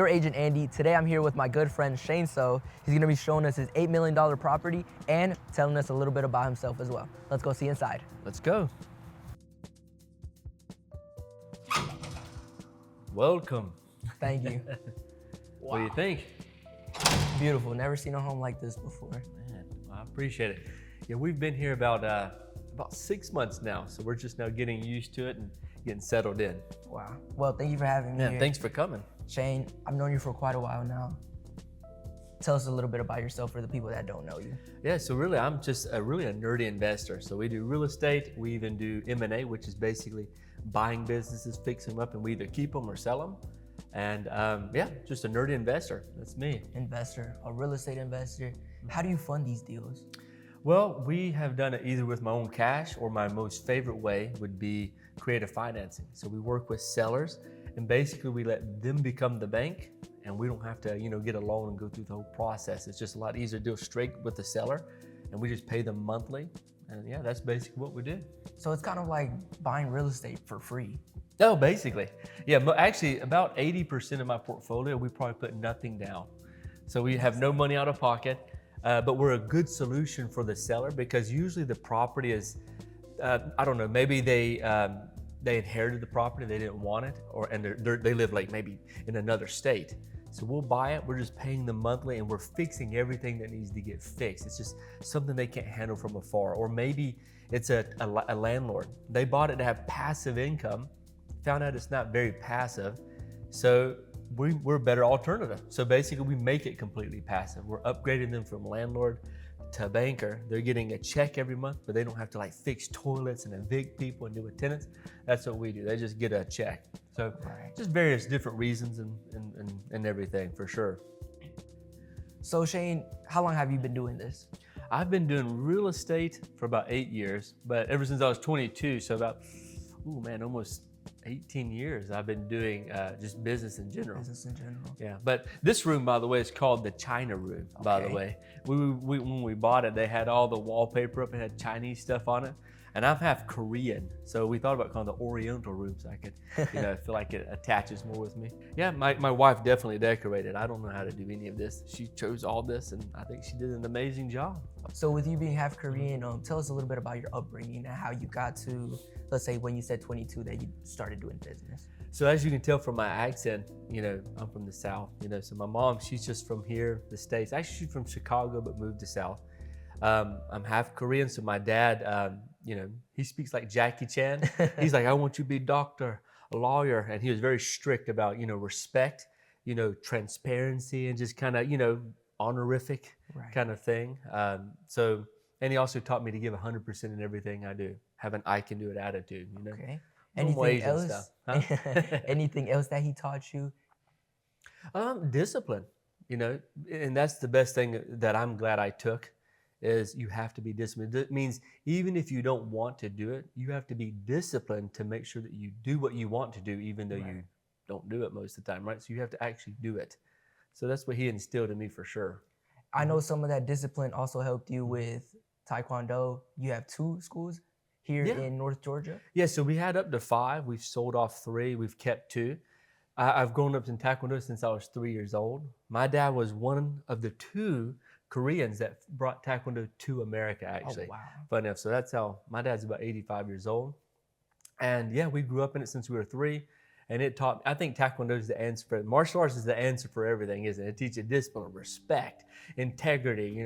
your agent, Andy. Today I'm here with my good friend, Shane Seo. He's gonna be showing us his $8 million property and telling us a little bit about himself as well. Let's go see inside. Let's go. Welcome. Thank you. What do you think? Beautiful, never seen a home like this before. Man, I appreciate it. Yeah, we've been here about 6 months now, so we're just now getting used to it and getting settled in. Wow. Well, thank you for having me Yeah, here. thanks for coming. Shane, I've known you for quite a while now. Tell us a little bit about yourself for the people that don't know you. Yeah, so really, I'm just a nerdy investor. So we do real estate. We even do M&A, which is basically buying businesses, fix them up, and we either keep them or sell them. And yeah, just a nerdy investor. That's me. Investor, a real estate investor. How do you fund these deals? Well, we have done it either with my own cash, or my most favorite way would be creative financing. So we work with sellers, and basically we let them become the bank, and we don't have to, get a loan and go through the whole process. It's just a lot easier to do it straight with the seller, and we just pay them monthly. And yeah, that's basically what we do. So it's kind of like buying real estate for free. Oh, basically. Yeah, but actually about 80% of my portfolio, we probably put nothing down. So we have no money out of pocket, but we're a good solution for the seller, because usually the property is, I don't know, maybe they inherited the property, they didn't want it, and they live like maybe in another state. So we'll buy it, we're just paying them monthly, and we're fixing everything that needs to get fixed. It's just something they can't handle from afar. Or maybe it's a landlord. They bought it to have passive income, found out it's not very passive, so we're a better alternative. So basically we make it completely passive. We're upgrading them from landlord to banker. They're getting a check every month, but they don't have to fix toilets and evict people and do with tenants. That's what we do. They just get a check. So just various different reasons and everything, for sure. So Shane, how long have you been doing this? I've been doing real estate for about 8 years, but ever since I was 22, so about, almost 18 years I've been doing just business in general. Business in general. Yeah, but this room, by the way, is called the China room, by the way. When we bought it, they had all the wallpaper up and had Chinese stuff on it. And I'm half Korean, so we thought about calling it the Oriental room, so I could, feel like it attaches more with me. Yeah, my wife definitely decorated. I don't know how to do any of this. She chose all this, and I think she did an amazing job. So with you being half Korean, tell us a little bit about your upbringing and how you got to, let's say when you said 22, that you started doing business. So as you can tell from my accent, I'm from the South, so my mom, she's just from here, the States. Actually, she's from Chicago, but moved to South. I'm half Korean, so my dad, he speaks like Jackie Chan. He's like, I want you to be a doctor, a lawyer. And he was very strict about, respect, transparency, and just kind of, honorific kind of thing. And he also taught me to give 100% in everything I do. Have an I can do it attitude, Okay. Normal Anything Asian else? stuff, huh? Anything else that he taught you? Discipline, and that's the best thing that I'm glad I took, is you have to be disciplined. That means even if you don't want to do it, you have to be disciplined to make sure that you do what you want to do, even though you don't do it most of the time, right? So you have to actually do it. So that's what he instilled in me, for sure. I know some of that discipline also helped you with Taekwondo. You have 2 schools here in North Georgia? Yeah, so we had up to 5. We've sold off 3. We've kept 2. I've grown up in Taekwondo since I was 3 years old. My dad was one of the 2 Koreans that brought Taekwondo to America, actually. Oh, wow. Funny enough, so that's how, my dad's about 85 years old. And yeah, we grew up in it since we were 3. And it taught, I think Taekwondo is the answer for, martial arts is the answer for everything, isn't it? It teaches discipline, respect, integrity,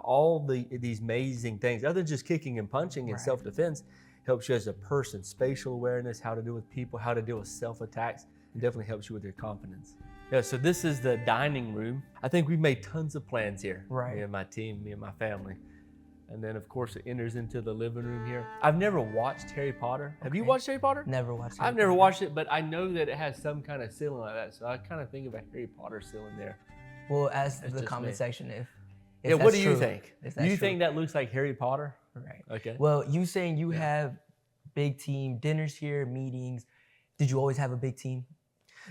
all these amazing things. Other than just kicking and punching and self-defense, helps you as a person, spatial awareness, how to deal with people, how to deal with self-attacks. It definitely helps you with your confidence. Yeah, so this is the dining room. I think we've made tons of plans here. Me and my team, me and my family. And then, of course, it enters into the living room here. I've never watched Harry Potter. Have you watched Harry Potter? Never watched it. I've never watched it, but I know that it has some kind of ceiling like that. So I kind of think of a Harry Potter ceiling there. Well, ask the comment section if yeah, what do you think? Do you think that looks like Harry Potter? Right. Okay. Well, you saying you have big team, dinners here, meetings. Did you always have a big team?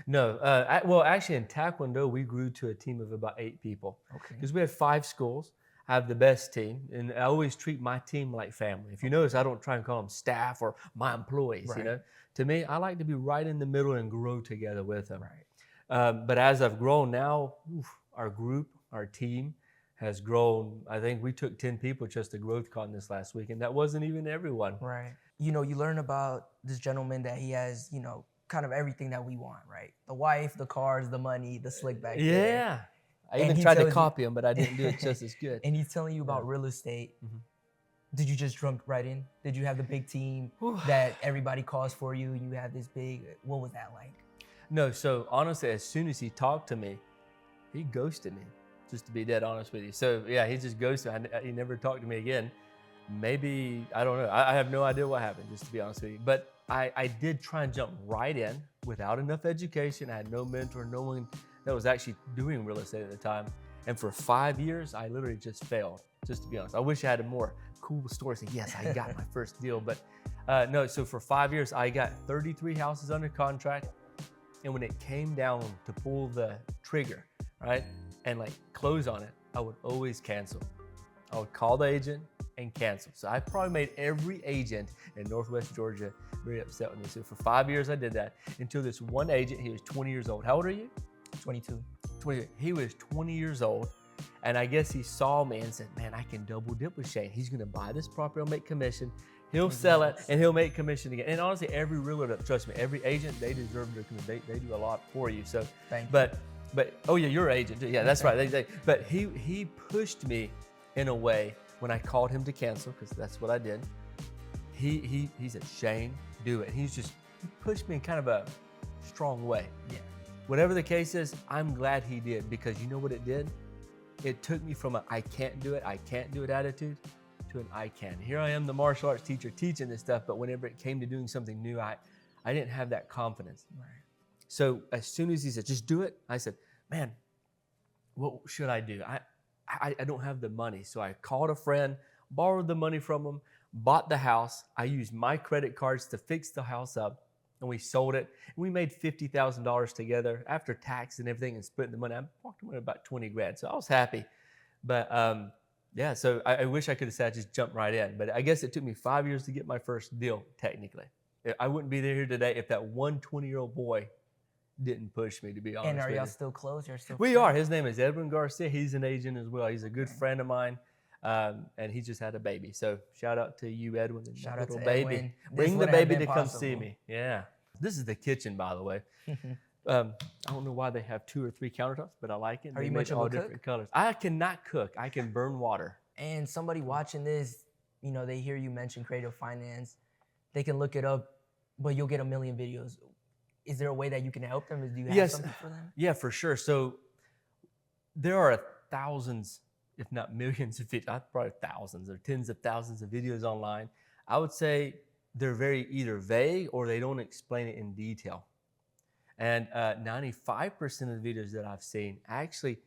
No. Well, actually, in Taekwondo, we grew to a team of about 8 people. Okay. Because we have 5 schools. I have the best team, and I always treat my team like family. If you notice, I don't try and call them staff or my employees, To me, I like to be right in the middle and grow together with them. Right. But as I've grown now, our group, our team has grown. I think we took 10 people just to GrowthCon this last week, and that wasn't even everyone. Right. You know, you learn about this gentleman that he has, you know, kind of everything that we want, right? The wife, the cars, the money, the slick back there. Yeah. I And even he tried to tells you- copy him, but I didn't do it just as good. And he's telling you about real estate. Did you just jump right in? Did you have the big team that everybody calls for you? You have this big, what was that like? No, so honestly, as soon as he talked to me, he ghosted me, just to be dead honest with you. So yeah, he just ghosted. He never talked to me again. Maybe, I don't know. I have no idea what happened, just to be honest with you. But I did try and jump right in without enough education. I had no mentor, no one that was actually doing real estate at the time. And for 5 years, I literally just failed, just to be honest. I wish I had a more cool story saying, yes, I got my first deal. But no, so for 5 years, I got 33 houses under contract. And when it came down to pull the trigger, right, and like close on it, I would always cancel. I would call the agent and cancel. So I probably made every agent in Northwest Georgia very upset with me. So for 5 years, I did that until this one agent, he was 20 years old. How old are you? 22. 20. He was 20 years old. And I guess he saw me and said, man, I can double dip with Shane. He's gonna buy this property, I'll make commission. He'll sell it and he'll make commission again. And honestly, every realtor, trust me, every agent, they deserve their commission. They do a lot for you. So, Thank you. but oh yeah, you're an agent too. Yeah, that's right. But he pushed me in a way when I called him to cancel, because that's what I did. He said, Shane, do it. And he pushed me in kind of a strong way. Yeah. Whatever the case is, I'm glad he did, because you know what it did? It took me from a I can't do it attitude to an I can. Here I am, the martial arts teacher, teaching this stuff, but whenever it came to doing something new, I didn't have that confidence. Right. So as soon as he said, just do it, I said, man, what should I do? I don't have the money. So I called a friend, borrowed the money from him, bought the house. I used my credit cards to fix the house up, and we sold it. And we made $50,000 together after tax and everything, and splitting the money. I walked away about 20 grand, so I was happy. But yeah, so I wish I could have said I just jumped right in. But I guess it took me 5 years to get my first deal, technically. I wouldn't be here today if that one 20-year-old boy didn't push me, to be honest. And are with y'all you. still close? You're still We friends? are. His name is Edwin Garcia. He's an agent as well. He's a good friend of mine. And he just had a baby. So shout out to you, Edwin. And Shout my out to little baby. Edwin. This Bring the wouldn't have baby been to come possible. see me. Yeah. This is the kitchen, by the way. I don't know why they have 2 or 3 countertops, but I like it. Are They you make much of all a cook? different colors. I cannot cook. I can burn water. And somebody watching this, you know, they hear you mention creative finance, they can look it up, but you'll get a million videos. Is there a way that you can help them? Do you have something for them? Yeah, for sure. So there are thousands, if not millions of videos, probably thousands or tens of thousands of videos online. I would say they're very either vague or they don't explain it in detail. And 95% of the videos that I've seen actually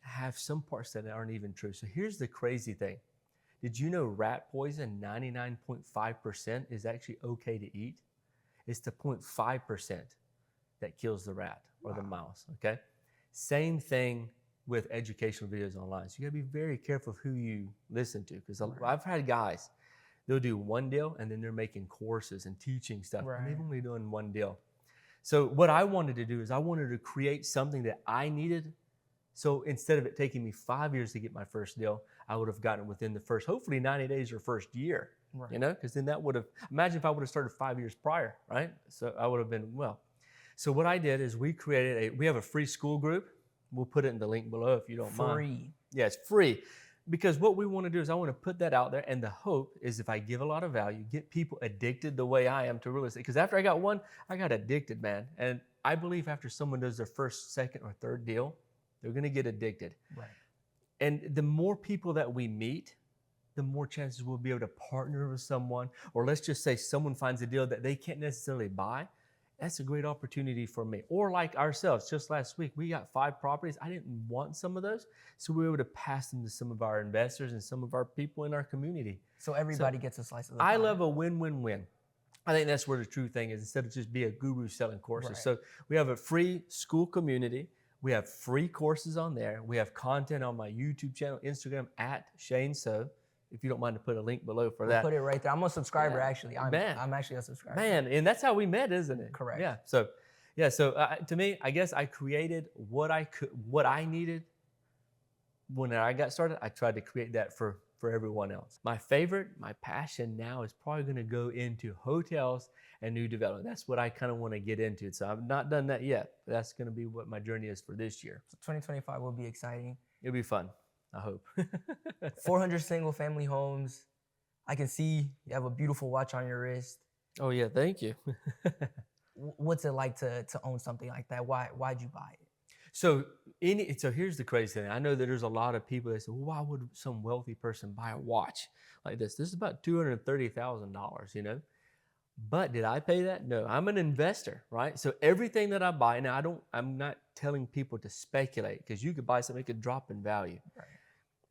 have some parts that aren't even true. So here's the crazy thing. Did you know rat poison, 99.5% is actually okay to eat? It's the 0.5% that kills the rat or the mouse, okay? Same thing with educational videos online. So you gotta be very careful of who you listen to, because I've had guys, they'll do one deal and then they're making courses and teaching stuff, and they've only done one deal. So what I wanted to do is I wanted to create something that I needed. So instead of it taking me 5 years to get my first deal, I would have gotten it within the first, hopefully 90 days or first year, you know, because then that would have, imagine if I would have started 5 years prior, right? So I would have been, well. So what I did is we have a free school group. We'll put it in the link below if you don't mind. Free. Yeah, it's free. Because what we want to do is I want to put that out there, and the hope is if I give a lot of value, get people addicted the way I am to real estate. Because after I got one, I got addicted, man. And I believe after someone does their first, second, or third deal, they're going to get addicted. Right. And the more people that we meet, the more chances we'll be able to partner with someone, or let's just say someone finds a deal that they can't necessarily buy. That's a great opportunity for me. Or like ourselves, just last week, we got 5 properties. I didn't want some of those, so we were able to pass them to some of our investors and some of our people in our community. So everybody gets a slice of the pie. I love a win-win-win. I think that's where the true thing is, instead of just be a guru selling courses. Right. So we have a free school community. We have free courses on there. We have content on my YouTube channel, Instagram, @Shane Seo. If you don't mind to put a link below for that. Put it right there. I'm a subscriber, Yeah. actually. I'm actually a subscriber. Man, and that's how we met, isn't it? Correct. Yeah. So, Yeah. So to me, I guess I created what I needed when I got started. I tried to create that for everyone else. My passion now is probably going to go into hotels and new development. That's what I kind of want to get into. So I've not done that yet. But that's going to be what my journey is for this year. So 2025 will be exciting. It'll be fun, I hope. 400 single family homes. I can see you have a beautiful watch on your wrist. Oh yeah, thank you. What's it like to own something like that? Why'd you buy it? So here's the crazy thing. I know that there's a lot of people that say, well, why would some wealthy person buy a watch like this? This is about $230,000, you know? But did I pay that? No, I'm an investor, right? So everything that I buy, now I'm not telling people to speculate, because you could buy something, it could drop in value. Right.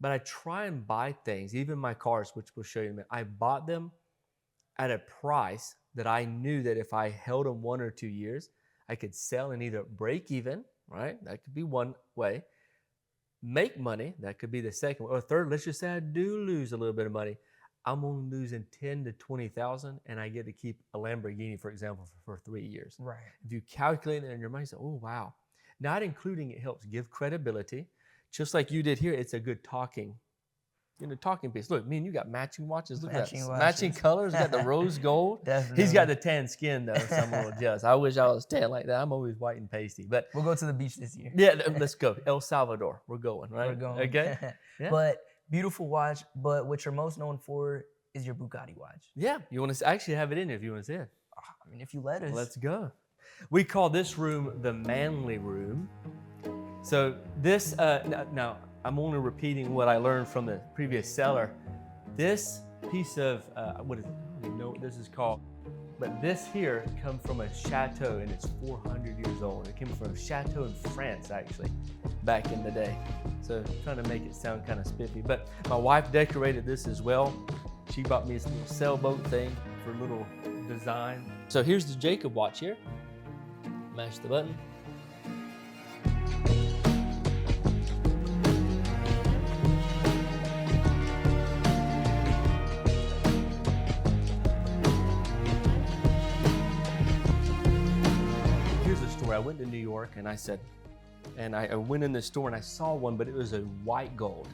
But I try and buy things, even my cars, which we'll show you in a minute. I bought them at a price that I knew that if I held them 1 or 2 years, I could sell and either break even, right? That could be one way. Make money, that could be the second way. Or third, let's just say I do lose a little bit of money. I'm only losing 10 to 20,000, and I get to keep a Lamborghini, for example, for 3 years. Right. If you calculate it in your mind, you say, oh, wow. Not including it helps give credibility. Just like you did here, it's a good talking piece. Look, me and you got matching watches. Look at that. Matching colors. Got the rose gold. Definitely. He's got the tan skin, though, so I'm a little jealous. I wish I was tan like that. I'm always white and pasty. But we'll go to the beach this year. Yeah, let's go. El Salvador. We're going, right? We're going. Okay. Yeah. But beautiful watch. But what you're most known for is your Bugatti watch. Yeah. You want to actually have it in here if you want to see it. I mean, if you let us. Let's go. We call this room the manly room. So this, now I'm only repeating what I learned from the previous seller. This piece of, what is it? I don't even know what this is called. But this here comes from a chateau, and it's 400 years old. It came from a chateau in France, actually, back in the day. So trying to make it sound kind of spiffy. But my wife decorated this as well. She bought me this little sailboat thing for a little design. So here's the Jacob watch here. Mash the button. I went to New York, and I went in the store and I saw one, but it was a white gold.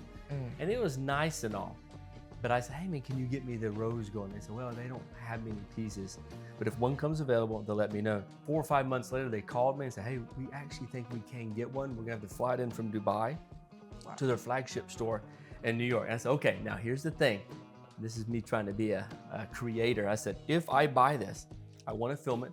And it was nice and all. But I said, hey man, can you get me the rose gold? And they said, well, they don't have many pieces, but if one comes available, they'll let me know. 4 or 5 months later, they called me and said, hey, we actually think we can get one. We're gonna have to fly it in from Dubai to their flagship store in New York. And I said, okay, now here's the thing. This is me trying to be a creator. I said, if I buy this, I wanna film it,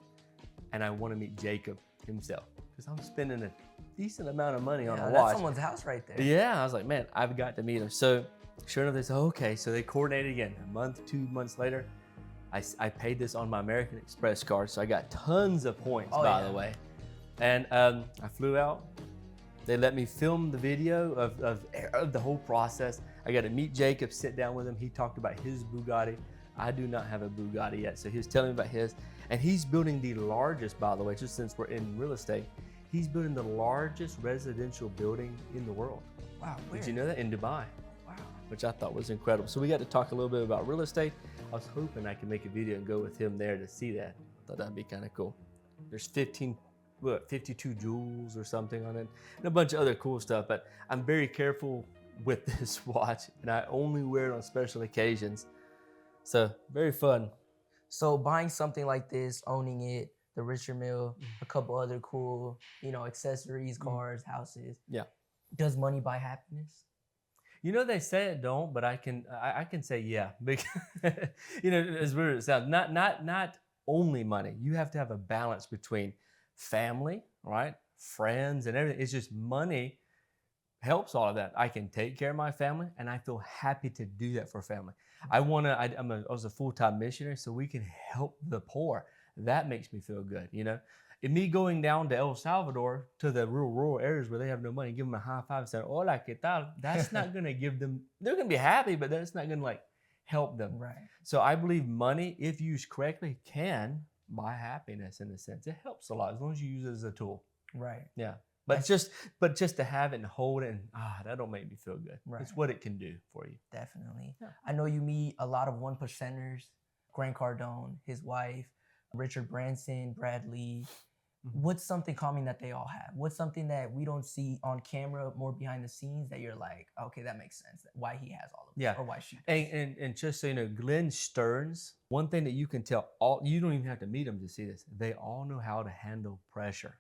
and I wanna meet Jacob himself, because I'm spending a decent amount of money on a watch. That's someone's house right there. Yeah, I was like, man, I've got to meet him. So sure enough, they said, okay. So they coordinated again. A month, 2 months later, I paid this on my American Express card. So I got tons of points, by the way. And I flew out. They let me film the video of the whole process. I got to meet Jacob, sit down with him. He talked about his Bugatti. I do not have a Bugatti yet. So he was telling me about his. And he's building the largest, by the way, just since we're in real estate, he's building the largest residential building in the world. Wow. Did you know that? In Dubai. Wow. Which I thought was incredible. So we got to talk a little bit about real estate. I was hoping I could make a video and go with him there to see that. Thought that'd be kind of cool. There's 52 jewels or something on it, and a bunch of other cool stuff. But I'm very careful with this watch, and I only wear it on special occasions. So very fun. So buying something like this, owning it, the Richard Mille, a couple other cool, accessories, cars, houses. Yeah. Does money buy happiness? They say it don't, but I can say yeah. Because, as weird as it sounds, not only money. You have to have a balance between family, right, friends, and everything. It's just money helps all of that. I can take care of my family, and I feel happy to do that for family. I was a full-time missionary, so we can help the poor. That makes me feel good, And me going down to El Salvador, to the rural areas where they have no money, give them a high five and say, hola, ¿qué tal? That's not going to give them, they're going to be happy, but that's not going to help them. Right. So I believe money, if used correctly, can buy happiness in a sense. It helps a lot as long as you use it as a tool. Right. Yeah. But just to have it and hold it, and that don't make me feel good. Right. It's what it can do for you. Definitely. Yeah. I know you meet a lot of 1%ers, Grant Cardone, his wife, Richard Branson, Brad Lee. what's something common that they all have? What's something that we don't see on camera, more behind the scenes, that you're like, okay, that makes sense, why he has all of this, or why she does. And just so you know, Glenn Stearns, one thing that you can tell, you don't even have to meet them to see this, they all know how to handle pressure.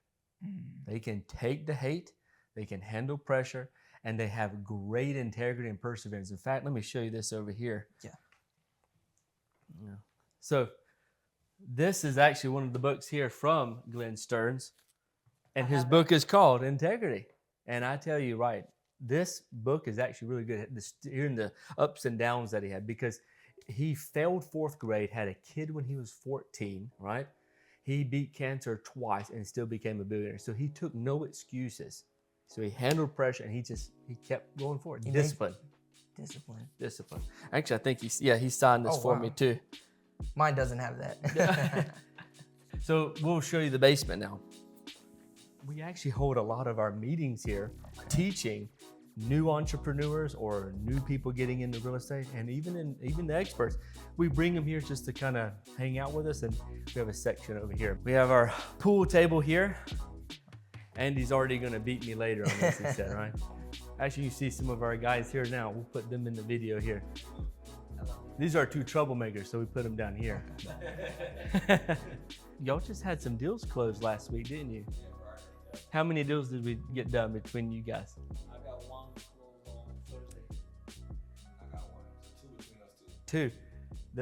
They can take the hate, they can handle pressure, and they have great integrity and perseverance. In fact, let me show you this over here. Yeah. So this is actually one of the books here from Glenn Stearns, and his book is called Integrity. And I tell you, right, this book is actually really good at hearing the ups and downs that he had, because he failed 4th grade, had a kid when he was 14, right? He beat cancer twice and still became a billionaire. So he took no excuses. So he handled pressure, and he kept going forward. Discipline. Actually, I think he signed this for me too. Mine doesn't have that. So we'll show you the basement now. We actually hold a lot of our meetings here, teaching new entrepreneurs or new people getting into real estate, and even the experts. We bring them here just to kind of hang out with us, and we have a section over here. We have our pool table here. Andy's already going to beat me later on this, he said, right? Actually, you see some of our guys here now. We'll put them in the video here. These are 2 troublemakers, so we put them down here. Y'all just had some deals closed last week, didn't you? How many deals did we get done between you guys? I got 1 closed on Thursday. I got 1, 2 between us 2.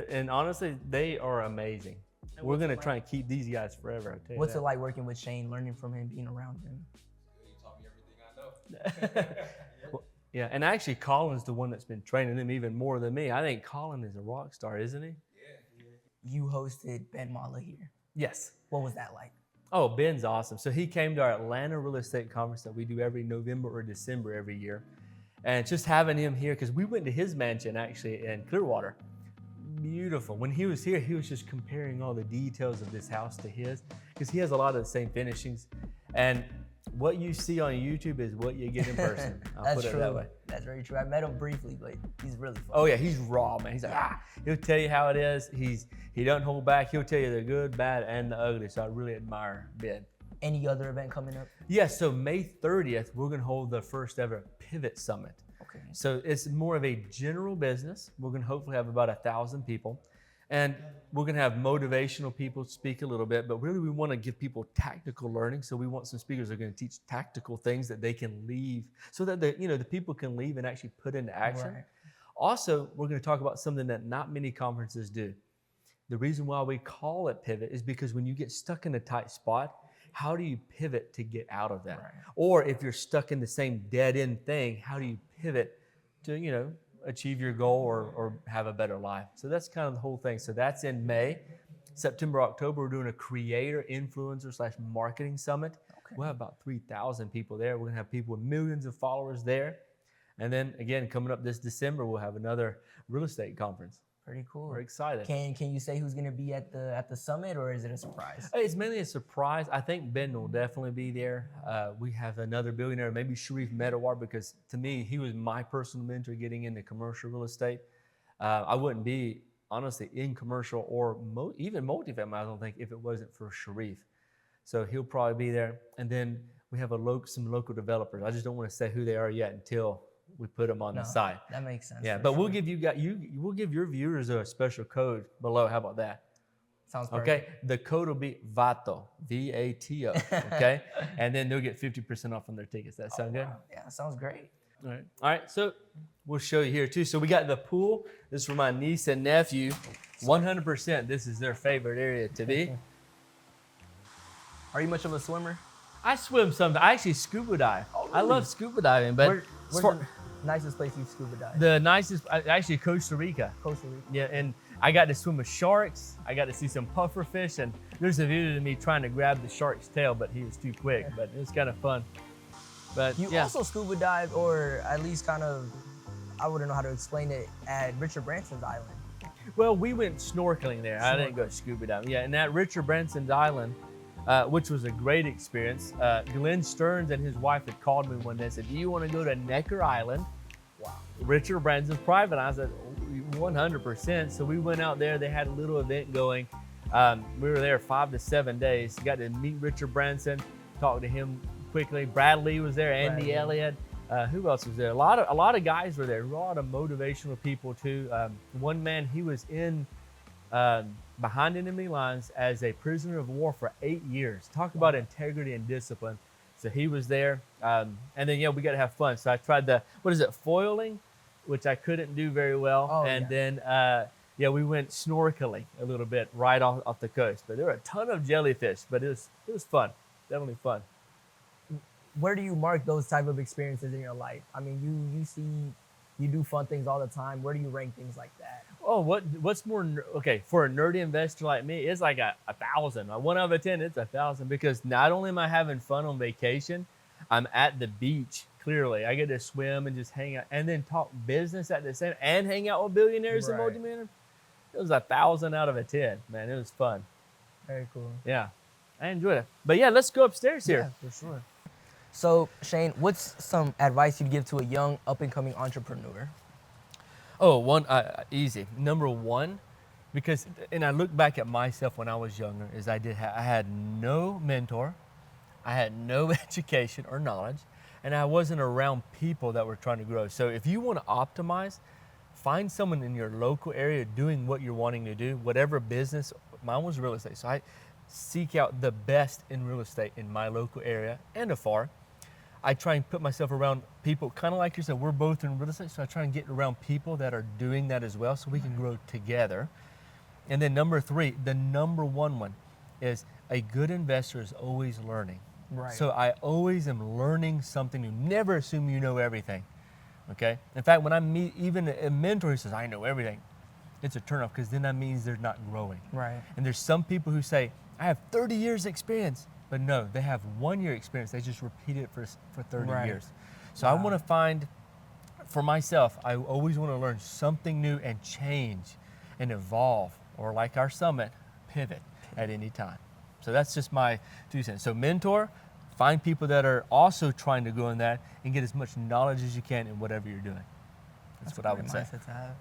And honestly, they are amazing. We're going to try and keep these guys forever. I'll tell you What's that. it like working with Shane, learning from him, being around him? He taught me everything I know. Well, yeah, and actually Colin's the one that's been training them even more than me. I think Colin is a rock star, isn't he? Yeah. You hosted Ben Mille here. Yes. What was that like? Oh, Ben's awesome. So he came to our Atlanta real estate conference that we do every November or December every year. And just having him here, because we went to his mansion actually in Clearwater. Beautiful. When he was here, he was just comparing all the details of this house to his, because he has a lot of the same finishings. And what you see on YouTube is what you get in person. I'll put it that way. That's very true. I met him briefly, but he's really fun. Oh yeah, he's raw, man. He's like, he'll tell you how it is. He doesn't hold back. He'll tell you the good, bad, and the ugly. So I really admire Ben. Any other event coming up? Yeah, so May 30th, we're gonna hold the first ever Pivot Summit. Okay. So it's more of a general business. We're gonna hopefully have about 1,000 people. And we're gonna have motivational people speak a little bit, but really we wanna give people tactical learning. So we want some speakers that are gonna teach tactical things that they can leave, so that the people can leave and actually put into action. Right. Also, we're gonna talk about something that not many conferences do. The reason why we call it Pivot is because when you get stuck in a tight spot, how do you pivot to get out of that? Right. Or if you're stuck in the same dead end thing, how do you pivot to, achieve your goal or have a better life? So that's kind of the whole thing. So that's in May. September, October, we're doing a creator influencer / marketing summit. Okay. We'll have about 3,000 people there. We're gonna have people with millions of followers there. And then again, coming up this December, we'll have another real estate conference. Pretty cool. We're excited. Can you say who's gonna be at the summit, or is it a surprise? It's mainly a surprise. I think Ben will definitely be there. We have another billionaire, maybe Sharif Medawar, because to me, he was my personal mentor getting into commercial real estate. I wouldn't be, honestly, in commercial or even multifamily, I don't think, if it wasn't for Sharif. So he'll probably be there. And then we have some local developers. I just don't want to say who they are yet until we put them on the site. That makes sense. Yeah, but we'll give we'll give your viewers a special code below. How about that? Sounds perfect. Okay, the code will be VATO, VATO. Okay, and then they'll get 50% off on their tickets. That sound good? Wow. Yeah, sounds great. All right. So we'll show you here too. So we got the pool. This is for my niece and nephew. 100%. This is their favorite area to be. Are you much of a swimmer? I swim some. I actually scuba dive. Oh, really? I love scuba diving, but Where's the nicest place you've scuba dived? the nicest, actually Costa Rica. Costa Rica. Yeah, and I got to swim with sharks. I got to see some puffer fish, and there's a video of me trying to grab the shark's tail, but he was too quick. But it was kind of fun. But You yeah, also scuba dive, or at least kind of, I wouldn't know how to explain it, at Richard Branson's island. well, we went snorkeling there. I didn't go scuba diving. Yeah, and at Richard Branson's island, which was a great experience. Glenn Stearns and his wife had called me one day and said, "Do you want to go to Necker Island?" Wow. Richard Branson's private. I said, 100%. So we went out there. They had a little event going. We were there 5 to 7 days. Got to meet Richard Branson, talk to him quickly. Bradley was there, Andy Bradley. Elliott. Who else was there? A lot of guys were there. A lot of motivational people too. One man, he was in behind enemy lines as a prisoner of war for 8 years. Talk about integrity and discipline. So he was there, and then we got to have fun. So I tried foiling, which I couldn't do very well, then we went snorkeling a little bit right off the coast. But there were a ton of jellyfish, but it was fun, definitely fun. Where do you mark those type of experiences in your life? I mean, you do fun things all the time. Where do you rank things like that? Oh, what's more okay for a nerdy investor like me? It's like a 1,000. A 1 out of 10, it's 1,000, because not only am I having fun on vacation, I'm at the beach. Clearly, I get to swim and just hang out, and then talk business at the same, and hang out with billionaires and multimillionaires. It was 1,000 out of 10, man. It was fun. Very cool. Yeah, I enjoyed it. But yeah, let's go upstairs here. Yeah, for sure. So Shane, what's some advice you'd give to a young up-and-coming entrepreneur? Oh, easy. Number one, because, and I look back at myself when I was younger, is I had no mentor, I had no education or knowledge, and I wasn't around people that were trying to grow. So if you want to optimize, find someone in your local area doing what you're wanting to do, whatever business. Mine was real estate, so I seek out the best in real estate in my local area and afar. I try and put myself around people kind of like yourself. We're both in real estate, so I try and get around people that are doing that as well, so we can grow together. And then number 3, the number one is a good investor is always learning. Right. So I always am learning something new. Never assume you know everything. Okay. In fact, when I meet even a mentor who says I know everything, it's a turnoff, because then that means they're not growing. Right. And there's some people who say I have 30 years experience. But no, they have 1 year experience. They just repeat it for 30 years. So I want to find, for myself, I always want to learn something new and change and evolve, or like our summit, pivot at any time. So that's just my 2 cents. So mentor, find people that are also trying to grow in that, and get as much knowledge as you can in whatever you're doing. That's what I would say. Mindset to have.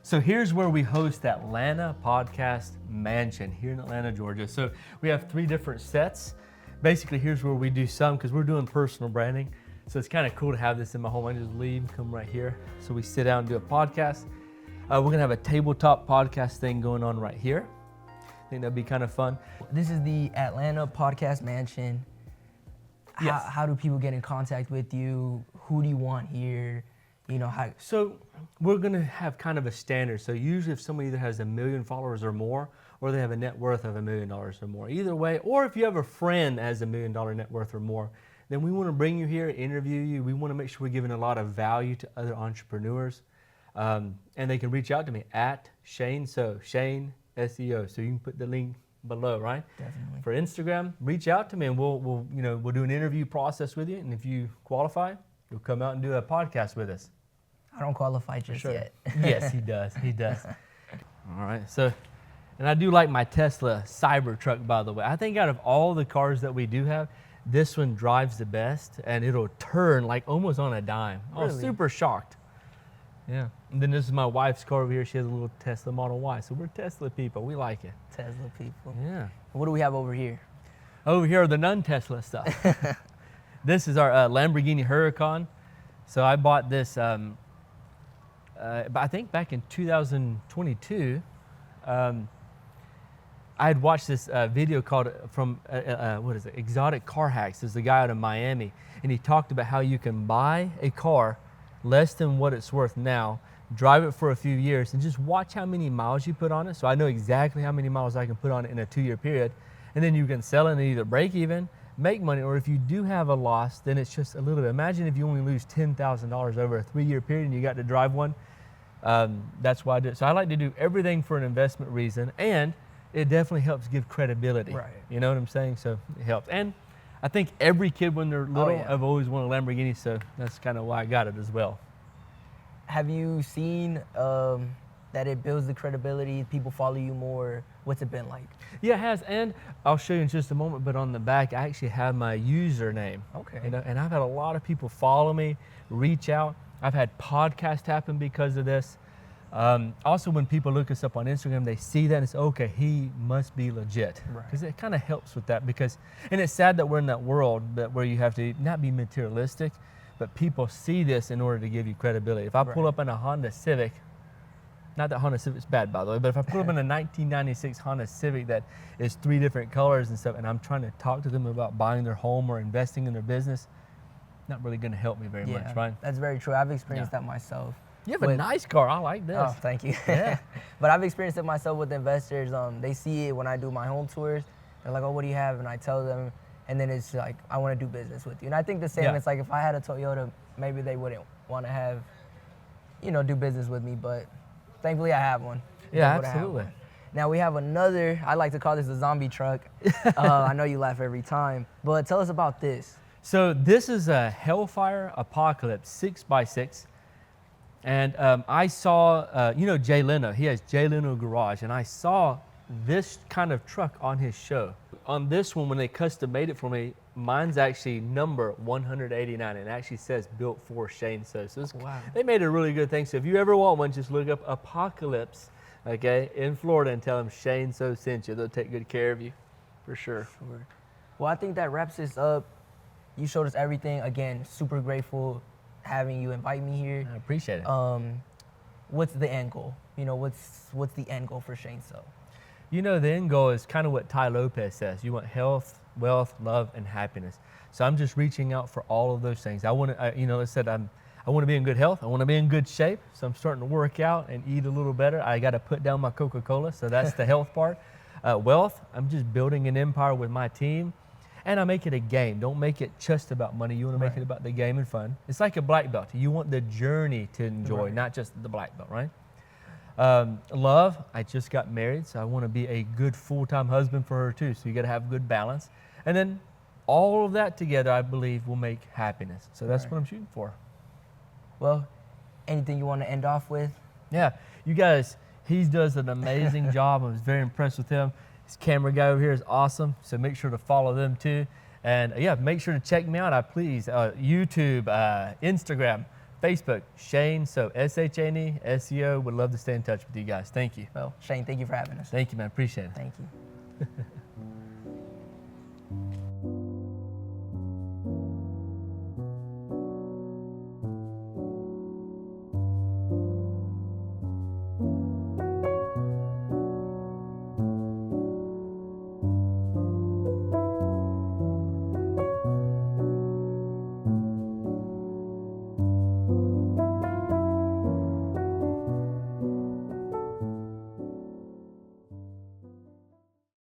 So here's where we host Atlanta Podcast Mansion here in Atlanta, Georgia. So we have 3 different sets. Basically, here's where we do some, because we're doing personal branding. So it's kind of cool to have this in my home. I just leave, come right here. So we sit down and do a podcast. We're going to have a tabletop podcast thing going on right here. I think that'd be kind of fun. This is the Atlanta Podcast Mansion. Yes. How do people get in contact with you? Who do you want here? You know, how? So we're going to have kind of a standard. So usually if somebody either has 1 million followers or more, or they have a net worth of $1 million or more, either way, or if you have a friend that has $1 million net worth or more, then we want to bring you here, interview you. We want to make sure we're giving a lot of value to other entrepreneurs. And they can reach out to me at Shane Seo, Shane SEO. So you can put the link below, right? Definitely. For Instagram, reach out to me, and we'll do an interview process with you. And if you qualify, you'll come out and do a podcast with us. I don't qualify just yet. Yes, he does. He does. All right. So, and I do like my Tesla Cybertruck, by the way. I think out of all the cars that we do have, this one drives the best, and it'll turn like almost on a dime. I was Really? super shocked. Yeah. And then this is my wife's car over here. She has a little Tesla Model Y. So we're Tesla people. We like it. Tesla people. Yeah. What do we have over here? Over here are the non-Tesla stuff. This is our Lamborghini Huracan. So I bought this, I think back in 2022. I had watched this video called Exotic Car Hacks. There's a guy out of Miami, and he talked about how you can buy a car less than what it's worth now, drive it for a few years, and just watch how many miles you put on it. So I know exactly how many miles I can put on it in a 2-year period, and then you can sell it and either break even, make money, or if you do have a loss, then it's just a little bit. Imagine if you only lose $10,000 over a 3-year period and you got to drive one. That's why I do it. So I like to do everything for an investment reason, and it definitely helps give credibility. Right. You know what I'm saying? So it helps. And I think every kid when they're little have always wanted a Lamborghini, so that's kind of why I got it as well. Have you seen that it builds the credibility, people follow you more? What's it been like? Yeah, it has, and I'll show you in just a moment, but on the back, I actually have my username. Okay. You know, and I've had a lot of people follow me, reach out. I've had podcasts happen because of this. Also, when people look us up on Instagram, they see that and say, okay, he must be legit. Right. Because it kind of helps with that. Because, and it's sad that we're in that world where you have to not be materialistic, but people see this in order to give you credibility. If I pull up in a Honda Civic, not that Honda Civic's bad, by the way, but if I pull up in a 1996 Honda Civic that is 3 different colors and stuff, and I'm trying to talk to them about buying their home or investing in their business, not really going to help me very much, right? That's very true. I've experienced that myself. You have a nice car. I like this. Oh, thank you. Yeah. But I've experienced it myself with investors. They see it when I do my home tours. They're like, oh, what do you have? And I tell them, and then it's like, I want to do business with you. And I think the same, it's like if I had a Toyota, maybe they wouldn't want to have, do business with me. But thankfully I have one. Yeah, Thankfully I have absolutely. one. Now we have another, I like to call this a zombie truck. I know you laugh every time. But tell us about this. So this is a Hellfire Apocalypse 6x6. And I saw, Jay Leno, he has Jay Leno Garage, and I saw this kind of truck on his show. On this one, when they custom made it for me, mine's actually number 189, and it actually says built for Shane Seo. So they made a really good thing. So if you ever want one, just look up Apocalypse, okay, in Florida and tell them Shane Seo sent you. They'll take good care of you, for sure. Well, I think that wraps this up. You showed us everything. Again, super grateful having you invite me here. I appreciate it. What's the end goal? What's the end goal for Shane Seo? The end goal is kind of what Ty Lopez says. You want health, wealth, love, and happiness. So I'm just reaching out for all of those things. I want to, I said I want to be in good health. I want to be in good shape. So I'm starting to work out and eat a little better. I got to put down my Coca-Cola. So that's the health part. Wealth, I'm just building an empire with my team. And I make it a game. Don't make it just about money. You want to make it about the game and fun. It's like a black belt. You want the journey to enjoy, not just the black belt, right? Love, I just got married, so I want to be a good full-time husband for her too. So you got to have good balance. And then all of that together, I believe, will make happiness. So that's what I'm shooting for. Well, anything you want to end off with? Yeah, you guys, he does an amazing job. I was very impressed with him. This camera guy over here is awesome, so make sure to follow them too. And make sure to check me out. Please, YouTube, Instagram, Facebook, Shane Seo, Shane Seo. Would love to stay in touch with you guys. Thank you. Well, Shane, thank you for having us. Thank you, man. Appreciate it. Thank you.